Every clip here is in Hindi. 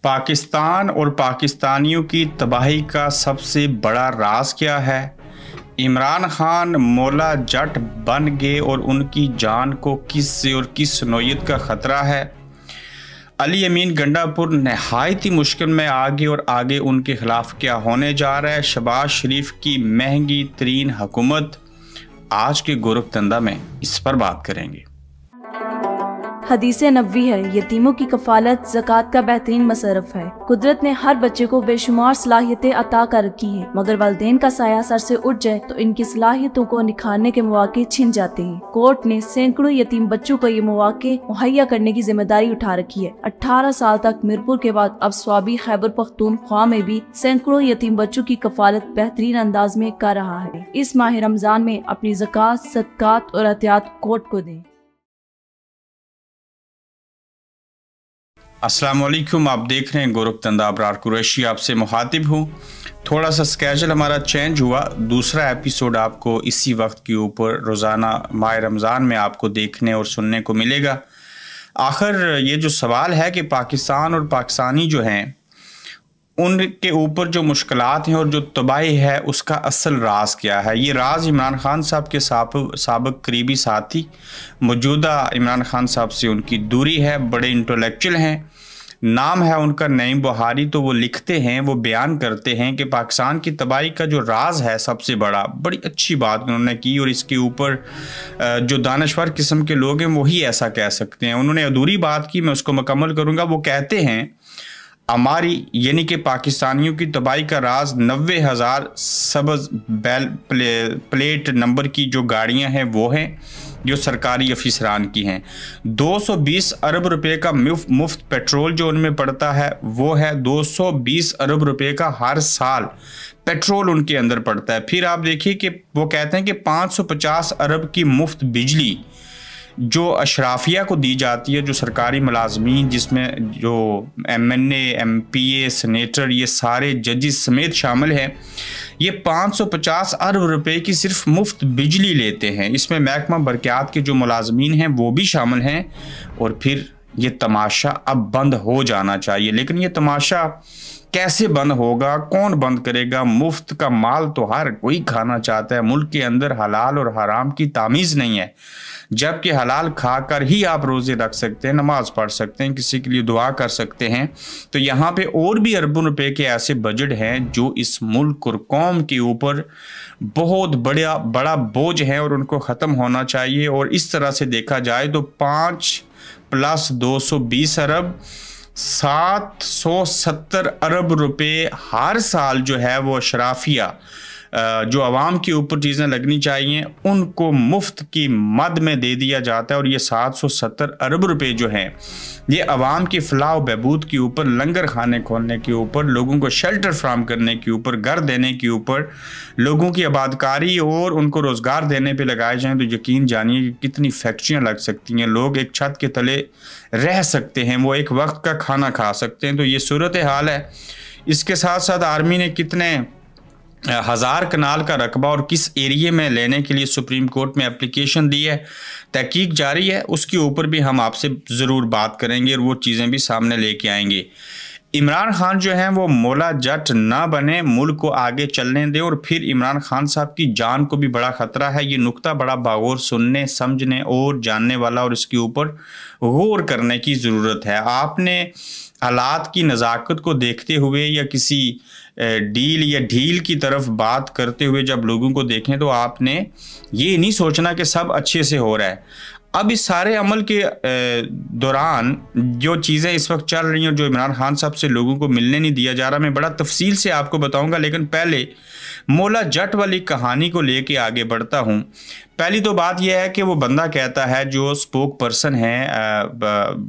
पाकिस्तान और पाकिस्तानियों की तबाही का सबसे बड़ा राज क्या है? इमरान खान मौला जट बन गए और उनकी जान को किस से और किस नौयत का ख़तरा है? अली अमीन गंडापुर नहायत ही मुश्किल में आगे और आगे उनके खिलाफ क्या होने जा रहा है? शहबाज शरीफ की महंगी तरीन हुकूमत आज के गोरखधंधा में इस पर बात करेंगे। हदीस नबवी है, यतीमों की कफालत ज़कात का बेहतरीन मसरफ है। कुदरत ने हर बच्चे को बेशुमार सलाहियतें अता कर रखी हैं, मगर वालिदैन का साया सर से उठ जाए तो इनकी सलाहियतों को निखारने के मौके छिन जाते हैं। कोर्ट ने सैकड़ों यतीम बच्चों को ये मौके मुहैया करने की जिम्मेदारी उठा रखी है। 18 साल तक मीरपुर के बाद अब स्वाबी खैबर पख्तूनख्वा में भी सैकड़ों यतीम बच्चों की कफालत बेहतरीन अंदाज में कर रहा है। इस माह रमजान में अपनी ज़कात, सदकात और एहतियात कोर्ट को दें। अस्सलाम वालेकुम, आप देख रहे हैं गोरखधंधा। अबरार कुरैशी आपसे मुखातिब हूँ। थोड़ा सा स्केजल हमारा चेंज हुआ। दूसरा एपिसोड आपको इसी वक्त के ऊपर रोज़ाना माह रमज़ान में आपको देखने और सुनने को मिलेगा। आखिर ये जो सवाल है कि पाकिस्तान और पाकिस्तानी जो हैं उनके ऊपर जो मुश्किलात हैं और जो तबाही है उसका असल राज क्या है? ये राज इमरान खान साहब के साबिक करीबी साथी, मौजूदा इमरान खान साहब से उनकी दूरी है, बड़े इंटेलेक्चुअल हैं, नाम है उनका नईम बुहारी। तो वो लिखते हैं, वो बयान करते हैं कि पाकिस्तान की तबाही का जो राज है सबसे बड़ी अच्छी बात उन्होंने की। और इसके ऊपर जो दानश्वर किस्म के लोग हैं वही ऐसा कह सकते हैं। उन्होंने अधूरी बात की, मैं उसको मुकम्मल करूँगा। वो कहते हैं हमारी यानी कि पाकिस्तानियों की तबाही का राज 90,000 सब्ज़ बैल प्लेट नंबर की जो गाड़ियां हैं वो हैं, जो सरकारी अफसरान की हैं। 220 अरब रुपए का मुफ्त पेट्रोल जो उनमें पड़ता है वो है। 220 अरब रुपए का हर साल पेट्रोल उनके अंदर पड़ता है। फिर आप देखिए कि वो कहते हैं कि 550 अरब की मुफ्त बिजली जो अशराफिया को दी जाती है, जो सरकारी मुलाजमीन जिसमें जो MNA, MPA, सेनेटर, ये सारे जजेस समेत शामिल हैं, ये 550 अरब रुपए की सिर्फ मुफ्त बिजली लेते हैं। इसमें महकमा बरक़ियात के जो मुलाजमीन हैं वो भी शामिल हैं। और फिर ये तमाशा अब बंद हो जाना चाहिए, लेकिन ये तमाशा कैसे बंद होगा? कौन बंद करेगा? मुफ्त का माल तो हर कोई खाना चाहता है। मुल्क के अंदर हलाल और हराम की तामीज़ नहीं है, जबकि हलाल खाकर ही आप रोज़े रख सकते हैं, नमाज पढ़ सकते हैं, किसी के लिए दुआ कर सकते हैं। तो यहाँ पे और भी अरबों रुपए के ऐसे बजट हैं जो इस मुल्क और कौम के ऊपर बहुत बड़ा बोझ है और उनको ख़त्म होना चाहिए। और इस तरह से देखा जाए तो 5 + 220 अरब 770 अरब रुपए हर साल जो है वो अशराफिया जो आवाम के ऊपर चीज़ें लगनी चाहिए उनको मुफ्त की मद में दे दिया जाता है। और ये 770 अरब रुपए जो हैं ये आवाम की फलाह व बहबूद के ऊपर, लंगर खाने खोलने के ऊपर, लोगों को शेल्टर फ्राहम करने के ऊपर, घर देने के ऊपर, लोगों की आबादकारी और उनको रोज़गार देने पे लगाए जाएं तो यकीन जानिए कि कितनी फैक्ट्रियाँ लग सकती हैं। लोग एक छत के तले रह सकते हैं, वो एक वक्त का खाना खा सकते हैं। तो ये सूरत हाल है। इसके साथ साथ आर्मी ने कितने 1000 कनाल का रकबा और किस एरिए में लेने के लिए सुप्रीम कोर्ट में एप्लीकेशन दी है, तहकीक जारी है। उसके ऊपर भी हम आपसे ज़रूर बात करेंगे और वो चीज़ें भी सामने लेके आएंगे। इमरान खान जो हैं वो मौला जट ना बने, मुल्क को आगे चलने दें। और फिर इमरान खान साहब की जान को भी बड़ा ख़तरा है। ये नुक्ता बड़ा बागौर सुनने, समझने और जानने वाला, और इसके ऊपर गौर करने की ज़रूरत है। आपने हालात की नज़ाकत को देखते हुए या किसी डील या ढील की तरफ बात करते हुए जब लोगों को देखें तो आपने ये नहीं सोचना कि सब अच्छे से हो रहा है। अब इस सारे अमल के दौरान जो चीज़ें इस वक्त चल रही हैं और जो इमरान खान साहब से लोगों को मिलने नहीं दिया जा रहा, मैं बड़ा तफसील से आपको बताऊंगा। लेकिन पहले मौला जट वाली कहानी को लेके आगे बढ़ता हूँ। पहली तो बात यह है कि वो बंदा कहता है जो स्पोक पर्सन है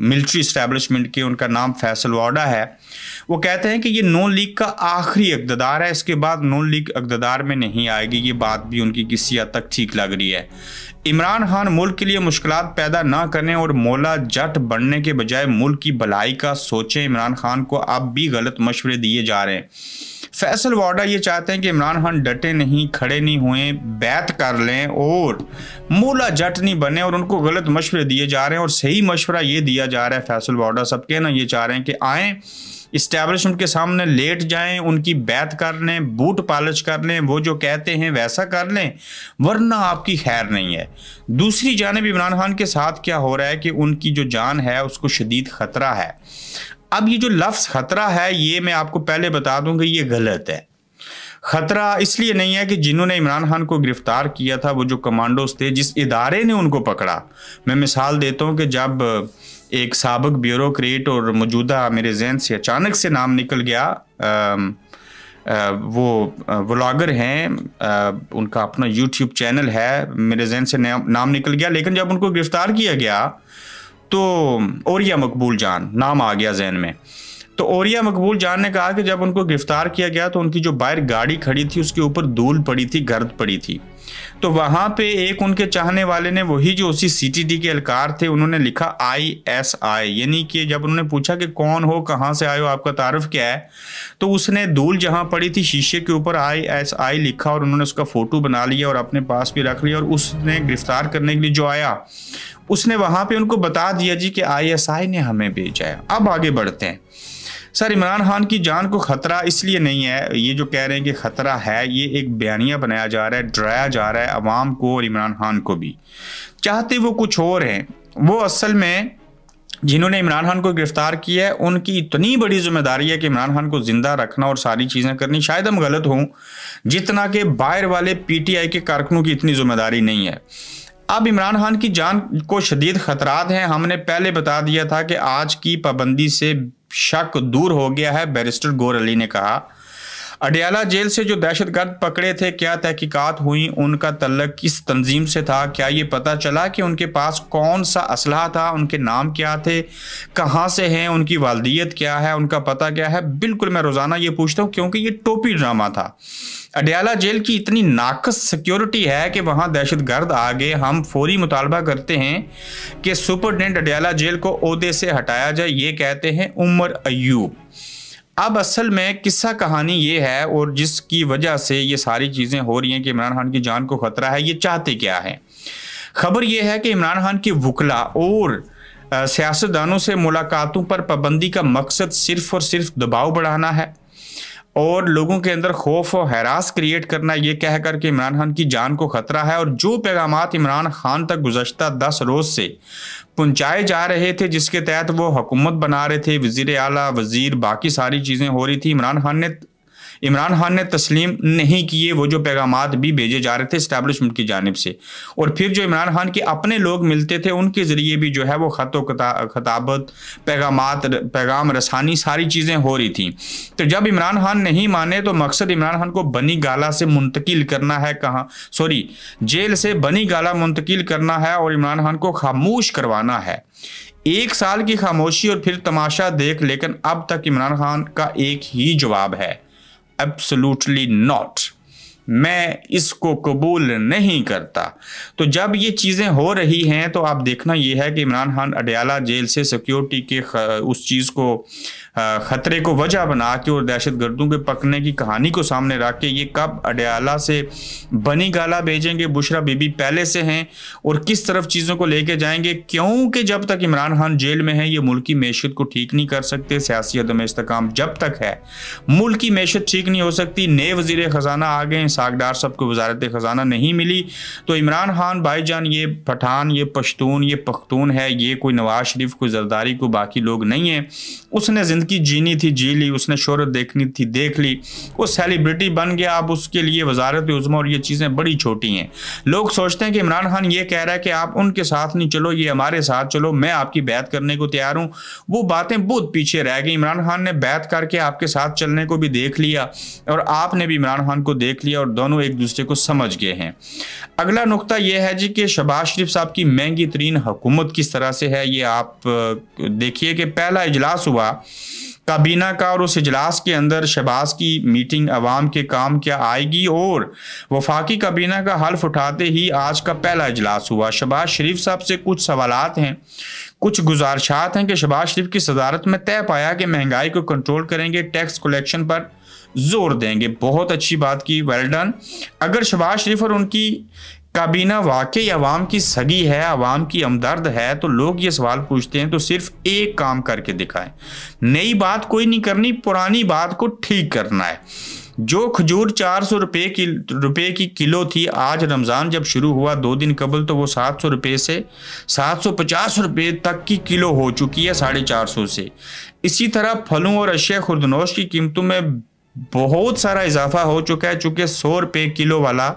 मिलिट्री इस्टेब्लिशमेंट के, उनका नाम फैसल वाडा है। वो कहते हैं कि ये नून लीग का आखिरी इक़्तिदार है, इसके बाद नून लीग इक़्तिदार में नहीं आएगी। ये बात भी उनकी किसी हद तक ठीक लग रही है। इमरान खान मुल्क के लिए मुश्किलात पैदा ना करने और मौला जट बनने के बजाय मुल्क की भलाई का सोचें। इमरान खान को अब भी गलत मशवरे दिए जा रहे हैं। फैसल वाडा ये चाहते हैं कि इमरान खान डटे नहीं, खड़े नहीं हुए, बैत कर लें और मूला जट नहीं बने, और उनको गलत मशवरे दिए जा रहे हैं। और सही मशवरा ये दिया जा रहा है फैसल वाडा सबके ना, ये चाह रहे हैं कि आएँ इस्टेब्लिशमेंट के सामने लेट जाएं, उनकी बैत कर लें, बूट पॉलिश कर लें, वो जो कहते हैं वैसा कर लें, वरना आपकी खैर नहीं है। दूसरी जानिब इमरान खान के साथ क्या हो रहा है कि उनकी जो जान है उसको शदीद ख़तरा है। अब ये जो लफ्ज़ ख़तरा है ये मैं आपको पहले बता दूं कि ये गलत है। ख़तरा इसलिए नहीं है कि जिन्होंने इमरान खान को गिरफ़्तार किया था वो जो कमांडोज थे, जिस इदारे ने उनको पकड़ा, मैं मिसाल देता हूँ कि जब एक साबिक ब्यूरोक्रेट और मौजूदा मेरे जहन से अचानक से नाम निकल गया, वो व्लॉगर हैं, उनका अपना यूट्यूब चैनल है, मेरे जहन से नाम निकल गया, लेकिन जब उनको गिरफ़्तार किया गया तो ओरिया मकबूल जान नाम आ गया जहन में। तो ओरिया मकबूल जान ने कहा कि जब उनको गिरफ़्तार किया गया तो उनकी जो बाहर गाड़ी खड़ी थी उसके ऊपर धूल पड़ी थी, गर्द पड़ी थी। तो वहाँ पे एक उनके चाहने वाले ने, वही जो उसी CTD के एहलकार थे, उन्होंने लिखा ISI, यानी कि जब उन्होंने पूछा कि कौन हो, कहाँ से आए हो, आपका तारुफ क्या है, तो उसने धूल जहाँ पड़ी थी शीशे के ऊपर ISI लिखा और उन्होंने उसका फ़ोटो बना लिया और अपने पास भी रख लिया। और उसने गिरफ़्तार करने के लिए जो आया उसने वहाँ पर उनको बता दिया जी कि ISI ने हमें भेजा है। अब आगे बढ़ते हैं। सर, इमरान खान की जान को ख़तरा इसलिए नहीं है, ये जो कह रहे हैं कि ख़तरा है, ये एक बयानिया बनाया जा रहा है, डराया जा रहा है अवाम को और इमरान खान को भी। चाहते वो कुछ और हैं। वो असल में जिन्होंने इमरान खान को गिरफ़्तार किया है उनकी इतनी बड़ी जिम्मेदारी है कि इमरान खान को ज़िंदा रखना और सारी चीज़ें करनी। शायद हम गलत हों, जितना कि बाहर वाले PTI के कारकुनों की इतनी जिम्मेदारी नहीं है। अब इमरान खान की जान को शदीद ख़तरात हैं। हमने पहले बता दिया था कि आज की पाबंदी से शक दूर हो गया है, बैरिस्टर गौर अली ने कहा। अडयाला जेल से जो दहशतगर्द पकड़े थे, क्या तहकीकात हुई, उनका तल्लक किस तंजीम से था, क्या ये पता चला कि उनके पास कौन सा असलहा था, उनके नाम क्या थे, कहाँ से हैं, उनकी वालदियत क्या है, उनका पता क्या है? बिल्कुल मैं रोज़ाना ये पूछता हूँ क्योंकि ये टोपी ड्रामा था। अडयाला जेल की इतनी नाकस सिक्योरिटी है कि वहाँ दहशतगर्द आ गए। हम फौरी मुतालबा करते हैं कि सुपरिटेंडेंट अडयाला जेल को ओहदे से हटाया जाए, ये कहते हैं उमर अयूब। अब असल में किस्सा कहानी ये है और जिसकी वजह से ये सारी चीज़ें हो रही हैं कि इमरान खान की जान को ख़तरा है। ये चाहते क्या है? खबर ये है कि इमरान खान के वकला और सियासतदानों से मुलाकातों पर पाबंदी का मकसद सिर्फ़ और सिर्फ दबाव बढ़ाना है और लोगों के अंदर खौफ और हरास क्रिएट करना, ये कह कर के इमरान खान की जान को ख़तरा है। और जो पैगामात इमरान खान तक गुज़श्ता 10 रोज़ से पहुँचाए जा रहे थे, जिसके तहत वो हुकूमत बना रहे थे, वज़ीर आला, वज़ीर, बाकी सारी चीज़ें हो रही थी, इमरान खान ने तस्लीम नहीं किए। वो जो पैगामात भी भेजे जा रहे थे इस्टेब्लिशमेंट की जानिब से, और फिर जो इमरान खान के अपने लोग मिलते थे उनके ज़रिए भी जो है वो खताबत, पैगाम रसानी सारी चीज़ें हो रही थी। तो जब इमरान खान नहीं माने तो मकसद इमरान खान को बनी गाला से मुंतकिल करना है, जेल से बनी गाला मुंतकिल करना है और इमरान खान को खामोश करवाना है। 1 साल की खामोशी और फिर तमाशा देख, लेकिन अब तक इमरान खान का एक ही जवाब है, एब्सोल्युटली नॉट। मैं इसको कबूल नहीं करता। तो जब ये चीज़ें हो रही हैं तो आप देखना ये है कि इमरान खान अडयाला जेल से सिक्योरिटी के उस चीज़ को ख़तरे को वजह बना के और दहशतगर्दों के पकड़ने की कहानी को सामने रख के ये कब अडयाला से बनी गाला भेजेंगे, बुशरा बीबी पहले से हैं, और किस तरफ चीज़ों को लेके जाएंगे। क्योंकि जब तक इमरान खान जेल में है ये मुल्की मैशत को ठीक नहीं कर सकते। सियासी अदम इस्तेकाम जब तक है मुल्की मैशत ठीक नहीं हो सकती। नए वज़ीर ख़जाना आ गए, सागदार साहब को वज़ारत ख़जाना नहीं मिली, तो इमरान खान भाईजान ये पठान, ये पश्तून, ये पख्तून है, ये कोई नवाज शरीफ, कोई जरदारी, को बाकी लोग नहीं है। उसने ज़िंदगी जीनी थी जी ली, उसने शोहरत देखनी थी देख ली, वो सेलिब्रिटी बन गया। अब उसके लिए वज़ारत उज़्मा और ये चीज़ें बड़ी छोटी हैं। लोग सोचते हैं कि इमरान खान ये कह रहा है कि आप उनके साथ नहीं चलो, ये हमारे साथ चलो, मैं आपकी बैत करने को तैयार हूँ। वो बातें बहुत पीछे रह गई। इमरान खान ने बैत करके आपके साथ चलने को भी देख लिया और आपने भी इमरान खान को देख लिया और दोनों एक दूसरे को समझ गए हैं। अगला नुक्ता यह है जी कि शहबाज शरीफ साहब की महंगी तरीन हुकूमत किस तरह से है। ये आप देखिए कि पहला इजलास हुआ काबीना का और उस इजलास के अंदर शहबाज की मीटिंग अवाम के काम क्या आएगी, और वफाकी काबीना का हल्फ उठाते ही आज का पहला इजलास हुआ। शहबाज शरीफ साहब से कुछ सवालात हैं, कुछ गुजारिशात हैं कि शहबाज शरीफ की सदारत में तय पाया कि महंगाई को कंट्रोल करेंगे, टैक्स कलेक्शन पर जोर देंगे। बहुत अच्छी बात की, वेल डन। अगर शहबाज शरीफ और उनकी काबीना वाकई अवाम की सगी है, अवाम की हमदर्द है, तो लोग ये सवाल पूछते हैं तो सिर्फ एक काम करके दिखाएं। नई बात कोई नहीं करनी, पुरानी बात को ठीक करना है। जो खजूर 400 रुपये की किलो थी, आज रमज़ान जब शुरू हुआ 2 दिन कबल, तो वो 700 रुपये से 750 रुपये तक की किलो हो चुकी है, 450 से। इसी तरह फलों और अशिया खुर्दनोश की कीमतों में बहुत सारा इजाफा हो चुका है। चूंकि 100 रुपये किलो वाला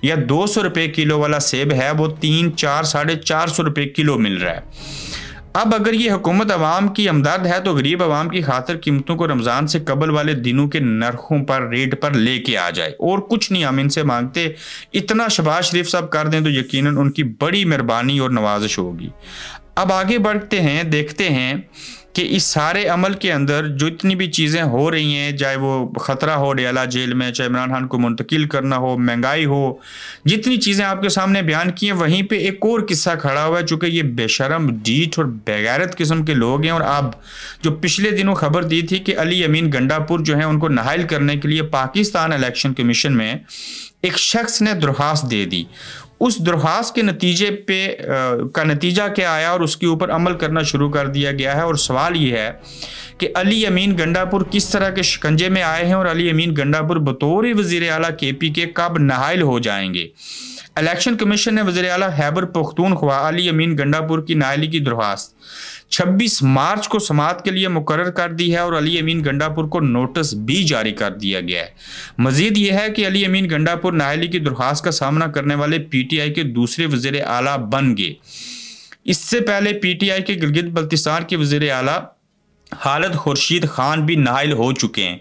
या 200 रुपये किलो वाला सेब है, वो 3, 4, 450 रुपये किलो मिल रहा है। अब अगर ये हुकूमत अवाम की हमदर्द है तो गरीब अवाम की खातिर कीमतों को रमज़ान से कबल वाले दिनों के नरखों पर, रेट पर लेके आ जाए। और कुछ नहीं हम इनसे मांगते, इतना शहबाज शरीफ साहब कर दें तो यकीनन उनकी बड़ी मेहरबानी और नवाजिश होगी। अब आगे बढ़ते हैं, देखते हैं कि इस सारे अमल के अंदर जो इतनी भी चीज़ें हो रही हैं, चाहे वो ख़तरा हो डेला जेल में, चाहे इमरान खान को मुंतकिल करना हो, महंगाई हो, जितनी चीज़ें आपके सामने बयान की हैं, वहीं पे एक और किस्सा खड़ा हुआ है। चूँकि ये बेशरम, ढीठ और बेगैरत किस्म के लोग हैं। और अब जो पिछले दिनों खबर दी थी कि अली अमीन गंडापुर जो है उनको नाहल करने के लिए पाकिस्तान इलेक्शन कमीशन में एक शख्स ने दरख्वास्त दे दी। उस दरख्वास्त के नतीजे का नतीजा क्या आया और उसके ऊपर अमल करना शुरू कर दिया गया है। और सवाल ये है कि अली अमीन गंडापुर किस तरह के शिकंजे में आए हैं और अली अमीन गंडापुर बतौर वज़ीर आला KP के कब नाहल हो जाएंगे। इलेक्शन कमीशन ने वज़ीर आला खैबर पख्तूनख्वा अली अमीन गंडापुर की नाहली की दरख्वास्त 26 मार्च को समाअत के लिए मुकर्रर कर दी है और अली अमीन गंडापुर को नोटिस भी जारी कर दिया गया है। मजीद यह है कि अली अमीन गंडापुर नाहली की दरख्वास्त का सामना करने वाले PTI के दूसरे वज़ीर आला बन गए। इससे पहले PTI के गिलगित बल्तिस्तान के वज़ीर आला खालिद खुर्शीद खान भी नाहल हो चुके हैं।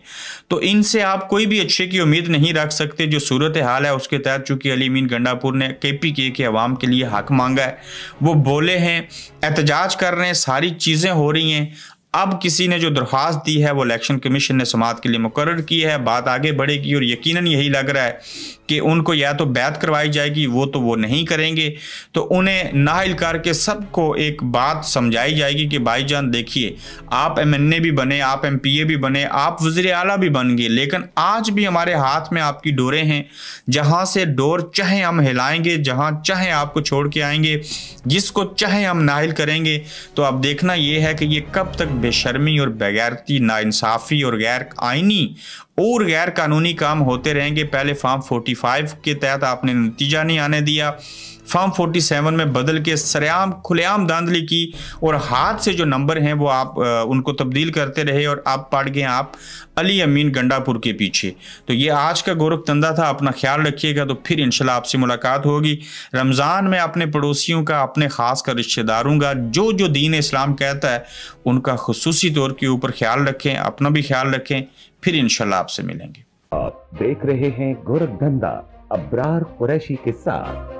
तो इनसे आप कोई भी अच्छे की उम्मीद नहीं रख सकते। जो सूरत हाल है उसके तहत चूँकि अली अमीन गंडापुर ने KPK के अवाम के लिए हक मांगा है, वो बोले हैं, एहतजाज कर रहे हैं, सारी चीज़ें हो रही हैं। अब किसी ने जो दरख्वास्त दी है वो इलेक्शन कमीशन ने समाअत के लिए मुकर्रर की है। बात आगे बढ़ेगी और यकीनन यही लग रहा है कि उनको या तो बैत करवाई जाएगी, वो नहीं करेंगे, तो उन्हें नाहल करके सबको एक बात समझाई जाएगी कि भाईजान देखिए, आप MNA भी बने, आप MPA भी बने, आप वज़ीर आला भी बन गए, लेकिन आज भी हमारे हाथ में आपकी डोरें हैं। जहाँ से डोर चाहे हम हिलाएंगे, जहाँ चाहे आपको छोड़ के आएंगे, जिसको चाहे हम नाहल करेंगे। तो अब देखना ये है कि ये कब तक बेशर्मी और बेगैरती, नाइंसाफ़ी और गैर आइनी और गैर कानूनी काम होते रहेंगे। पहले फॉर्म 45 के तहत आपने नतीजा नहीं आने दिया, फॉर्म 47 में बदल के सरेआम खुलेआम धांधली की और हाथ से जो नंबर हैं वो आप उनको तब्दील करते रहे और आप पड़ गए आप अली अमीन गंडापुर के पीछे। तो ये आज का गोरखधंधा था। अपना ख्याल रखिएगा, तो फिर इंशाल्लाह आपसे मुलाकात होगी। रमज़ान में अपने पड़ोसियों का, अपने ख़ास कर रिश्तेदारों का जो जो दीन इस्लाम कहता है उनका खुसूसी तौर के ऊपर ख्याल रखें, अपना भी ख्याल रखें। फिर इंशाल्लाह आपसे मिलेंगे। आप देख रहे हैं गोरखधंधा अब्रार कुरैशी के साथ।